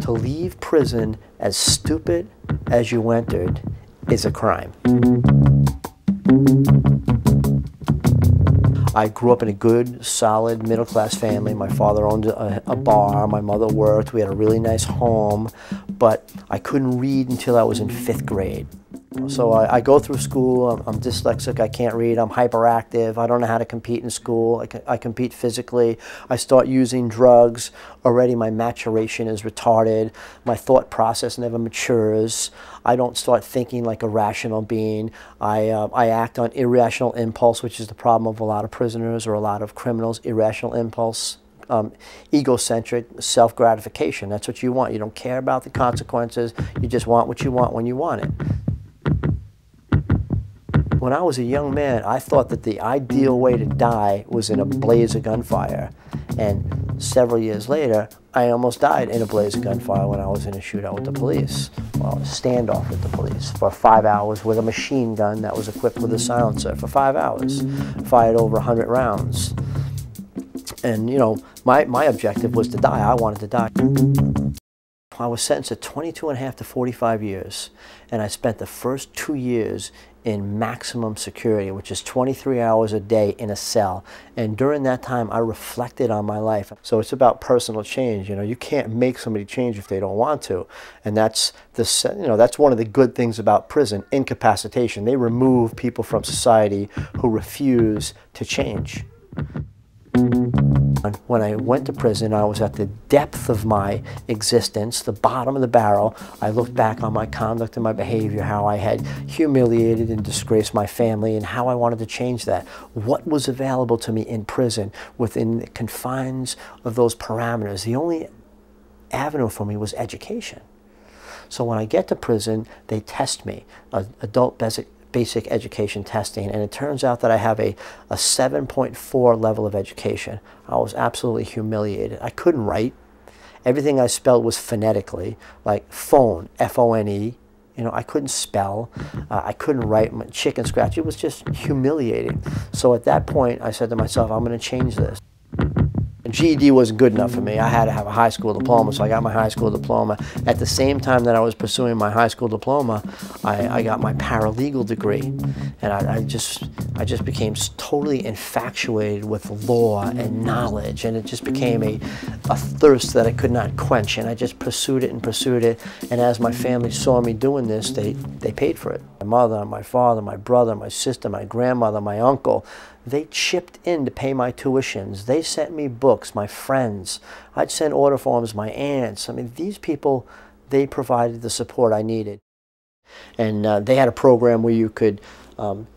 To leave prison as stupid as you entered is a crime. I grew up in a good, solid, middle-class family. My father owned a bar, my mother worked, we had a really nice home, but I couldn't read until I was in 5th grade. So I go through school, I'm dyslexic, I can't read, I'm hyperactive, I don't know how to compete in school, I compete physically, I start using drugs, already my maturation is retarded, my thought process never matures, I don't start thinking like a rational being, I act on irrational impulse, which is the problem of a lot of prisoners or a lot of criminals, irrational impulse. Egocentric self-gratification, that's what you want, you don't care about the consequences, you just want what you want when you want it. When I was a young man, I thought that the ideal way to die was in a blaze of gunfire. And several years later, I almost died in a blaze of gunfire when I was in a shootout with the police. Well, a standoff with the police for 5 hours with a machine gun that was equipped with a silencer for 5 hours. Fired over 100 rounds. And, you know, my objective was to die. I wanted to die. I was sentenced to 22.5 to 45 years, and I spent the first 2 years in maximum security, which is 23 hours a day in a cell. And during that time, I reflected on my life. So it's about personal change. You know, you can't make somebody change if they don't want to, and that's that's one of the good things about prison: incapacitation. They remove people from society who refuse to change. When I went to prison, I was at the depth of my existence, the bottom of the barrel. I looked back on my conduct and my behavior, how I had humiliated and disgraced my family, and how I wanted to change that. What was available to me in prison within the confines of those parameters? The only avenue for me was education. So when I get to prison, they test me, adult basic education testing, and it turns out that I have a 7.4 level of education. I was absolutely humiliated. I couldn't write. Everything I spelled was phonetically, like phone, F-O-N-E. You know, I couldn't spell. I couldn't write. Chicken scratch. It was just humiliating. So at that point, I said to myself, I'm going to change this. GED wasn't good enough for me. I had to have a high school diploma, so I got my high school diploma. At the same time that I was pursuing my high school diploma, I got my paralegal degree, and I just became totally infatuated with law and knowledge, and it just became a thirst that I could not quench, and I just pursued it, and as my family saw me doing this, they paid for it. My mother, my father, my brother, my sister, my grandmother, my uncle, they chipped in to pay my tuitions. They sent me books, my friends. I'd send order forms, my aunts. I mean, these people, they provided the support I needed. And they had a program where you could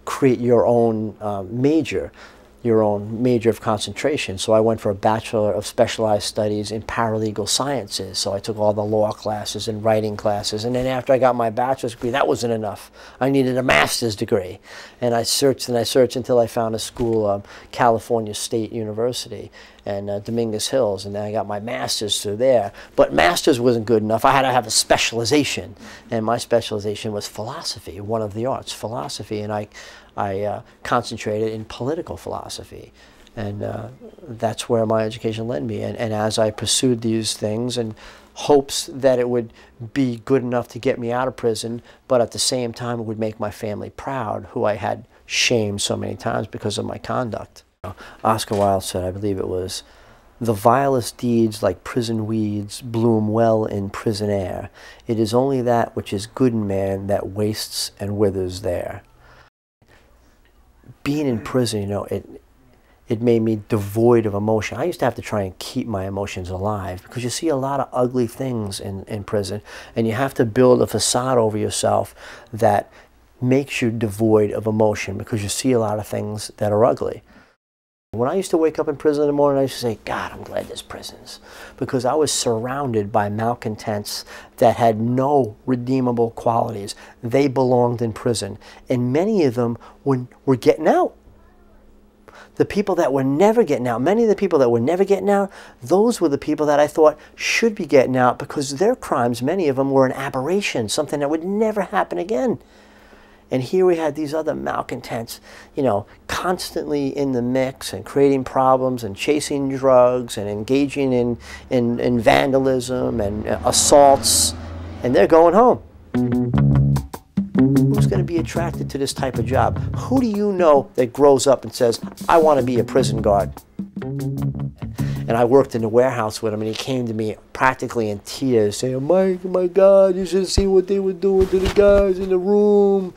create your own major of concentration. So I went for a Bachelor of Specialized Studies in Paralegal Sciences. So I took all the law classes and writing classes. And then after I got my bachelor's degree, that wasn't enough. I needed a master's degree. And I searched until I found a school, California State University and Dominguez Hills, and then I got my master's through there. But master's wasn't good enough. I had to have a specialization, and my specialization was philosophy, one of the arts, philosophy, and I concentrated in political philosophy, and that's where my education led me. And as I pursued these things in hopes that it would be good enough to get me out of prison, but at the same time it would make my family proud, who I had shamed so many times because of my conduct. Oscar Wilde said, I believe it was, "The vilest deeds, like prison weeds, bloom well in prison air. It is only that which is good in man that wastes and withers there." Being in prison, you know, it made me devoid of emotion. I used to have to try and keep my emotions alive because you see a lot of ugly things in prison, and you have to build a facade over yourself that makes you devoid of emotion because you see a lot of things that are ugly. When I used to wake up in prison in the morning, I used to say, God, I'm glad there's prisons, because I was surrounded by malcontents that had no redeemable qualities. They belonged in prison, and many of them were getting out. The people that were never getting out, many of the people that were never getting out, those were the people that I thought should be getting out because their crimes, many of them, were an aberration, something that would never happen again. And here we had these other malcontents, you know, constantly in the mix and creating problems and chasing drugs and engaging in vandalism and assaults, and they're going home. Who's going to be attracted to this type of job? Who do you know that grows up and says, I want to be a prison guard? And I worked in the warehouse with him, and he came to me practically in tears saying, Mike, my God, you should see what they were doing to the guys in the room.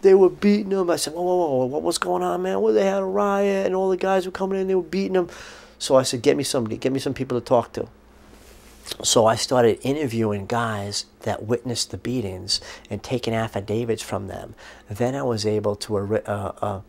They were beating them. I said, whoa, whoa, whoa, what was going on, man? Well, they had a riot, and all the guys were coming in, they were beating them. So I said, get me somebody, get me some people to talk to. So I started interviewing guys that witnessed the beatings and taking affidavits from them. Then I was able to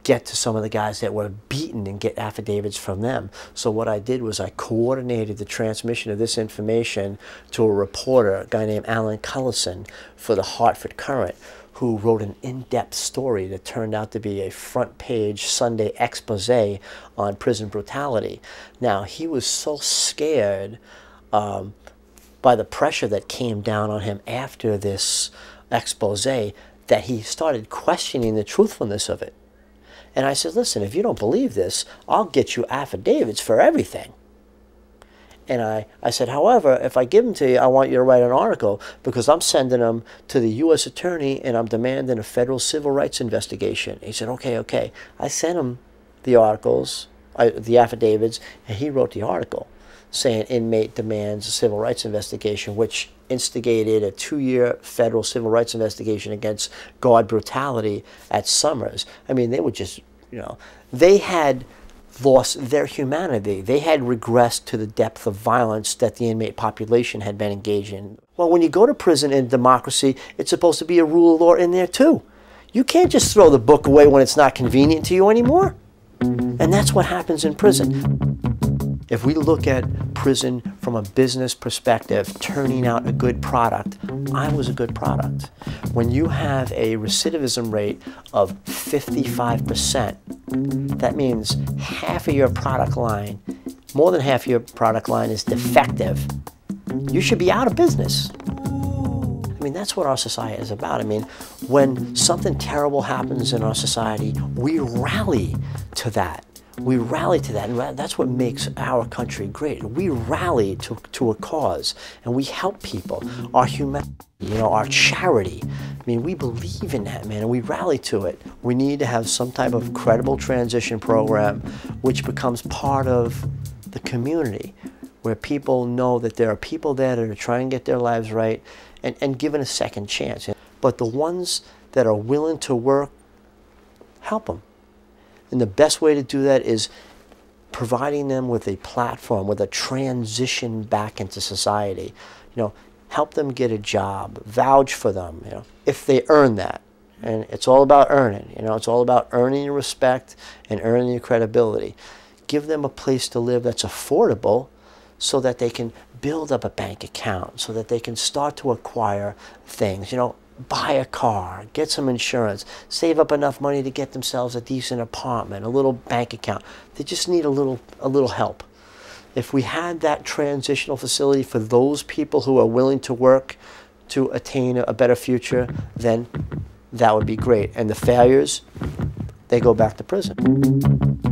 get to some of the guys that were beaten and get affidavits from them. So what I did was I coordinated the transmission of this information to a reporter, a guy named Alan Cullison, for the Hartford Courant, who wrote an in-depth story that turned out to be a front-page Sunday expose on prison brutality. Now, he was so scared by the pressure that came down on him after this expose that he started questioning the truthfulness of it. And I said, listen, if you don't believe this, I'll get you affidavits for everything. And I said, however, if I give them to you, I want you to write an article because I'm sending them to the U.S. attorney and I'm demanding a federal civil rights investigation. He said, okay, okay. I sent him the articles, the affidavits, and he wrote the article saying inmate demands a civil rights investigation, which instigated a 2-year federal civil rights investigation against guard brutality at Sommers. I mean, they were just, you know, they had lost their humanity. They had regressed to the depth of violence that the inmate population had been engaged in. Well, when you go to prison in democracy, it's supposed to be a rule of law in there too. You can't just throw the book away when it's not convenient to you anymore. And that's what happens in prison. If we look at prison from a business perspective, turning out a good product, I was a good product. When you have a recidivism rate of 55%, that means half of your product line, more than half of your product line is defective. You should be out of business. I mean, that's what our society is about. I mean, when something terrible happens in our society, we rally to that. We rally to that, and that's what makes our country great. We rally to a cause, and we help people. Our humanity, you know, our charity. I mean, we believe in that, man, and we rally to it. We need to have some type of credible transition program which becomes part of the community, where people know that there are people there that are trying to get their lives right and given a second chance. But the ones that are willing to work, help them. And the best way to do that is providing them with a platform, with a transition back into society. You know, help them get a job, vouch for them, you know, if they earn that. And it's all about earning, you know, it's all about earning your respect and earning your credibility. Give them a place to live that's affordable so that they can build up a bank account, so that they can start to acquire things, you know, buy a car, get some insurance, save up enough money to get themselves a decent apartment, a little bank account. They just need a little help. If we had that transitional facility for those people who are willing to work to attain a better future, then that would be great. And the failures, they go back to prison.